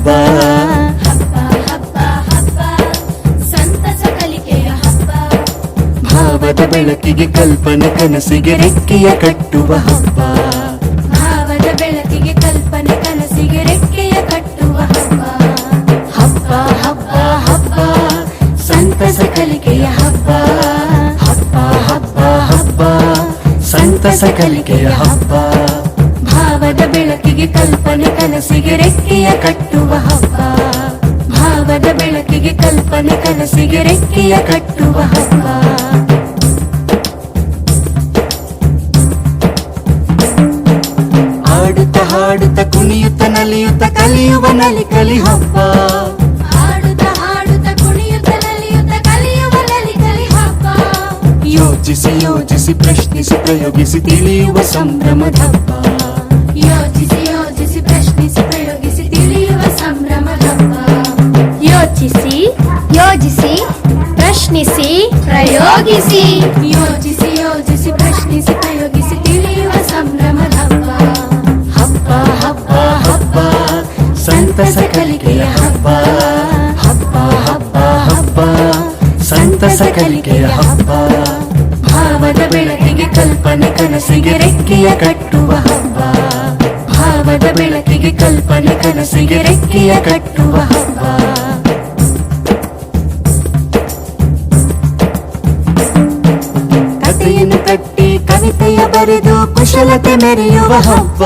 ಹಬ್ಬ. ಭಾವದ ಬೆಳಕಿಗೆ ಕಲ್ಪನೆ ಕನಸಿಗೆ ರೆಕ್ಕೆಯ ಕಟ್ಟುವ ಹಬ್ಬ. ಭಾವದ ಬೆಳಕಿಗೆ ಕಲ್ಪನೆ ಕನಸಿಗೆ ರೆಕ್ಕೆಯ ಕಟ್ಟುವ ಹಬ್ಬ. ಹಬ್ಬ ಹಬ್ಬ ಹಬ್ಬ ಸಂತಸ ಕಲಿಕೆಯ ಹಬ್ಬ. ಹಬ್ಬ ಹಬ್ಬ ಹಬ್ಬ ಸಂತಸ ಕಲಿಕೆಯ ಹಬ್ಬ. ಭಾವದ ಬೆಳಕಿಗೆ ಕಲ್ಪನೆ ಕನಸಿಗೆ ರೆಕ್ಕೆಯ ಕಟ್ಟುವ ಹಬ್ಬ. ಭಾವದ ಬೆಳಕಿಗೆ ಕಲ್ಪನೆ ಕನಸಿಗೆ ರೆಕ್ಕೆಯ ಕಟ್ಟುವ ಹಬ್ಬ. ಹಾಡುತ್ತ ಹಾಡುತ್ತ ಕುಣಿಯುತ್ತ ನಲಿಯುತ್ತ ಕಲಿಯುವ ನಲಿ ಕಲಿ ಹಬ್ಬ. ಹಾಡುತ್ತ ಹಾಡುತ್ತ ಕುಣಿಯುತ್ತ ನಲಿಯುತ್ತ ಕಲಿಯುವ ನಲಿ ಕಲಿ ಹಬ್ಬ. ಯೋಚಿಸಿ ಯೋಚಿಸಿ ಪ್ರಶ್ನಿಸಿ ಪ್ರಯೋಗಿಸಿ ತಿಳಿಯುವ ಸಂಭ್ರಮದ ಹಬ್ಬ. ಯೋಚಿಸಿ ಯೋಚಿಸಿ ಪ್ರಶ್ನಿಸಿ ಪ್ರಯೋಗಿಸಿ ತಿಳಿಯುವ ಸಂಭ್ರಮದ ಹಬ್ಬ. ಯೋಚಿಸಿ ಯೋಜಿಸಿ ಪ್ರಶ್ನಿಸಿ ಪ್ರಯೋಗಿಸಿ. ಯೋಚಿಸಿ ಯೋಜಿಸಿ ಪ್ರಶ್ನಿಸಿ ಪ್ರಯೋಗಿಸಿ ತಿಳಿಯುವ ಸಂಭ್ರಮದ ಹಬ್ಬ. ಹಬ್ಬ ಹಬ್ಬ ಹಬ್ಬ ಸಂತಸ ಕಲಿಕೆಯ ಹಬ್ಬ. ಹಬ್ಬ ಹಬ್ಬ ಹಬ್ಬ ಸಂತಸ ಕಲಿಕೆಯ ಹಬ್ಬ. ಭಾವದ ಬೆಳಕಿಗೆ ಕಲ್ಪನೆ ಕನಸಿಗೆ ರೆಕ್ಕೆಯ ಕಟ್ಟುವ ಹಬ್ಬ. ಭಾವದ ಬೆಳಕಿಗೆ ಕಲ್ಪನೆ ಕನಸಿಗೆ ರೆಕ್ಕೆಯ ಕಟ್ಟುವ ಹಬ್ಬ. ಕಥೆಯನ್ನು ಕಟ್ಟಿ ಕವಿತೆಯ ಬರೆದು ಕುಶಲತೆ ಮೆರೆಯುವ ಹಬ್ಬ.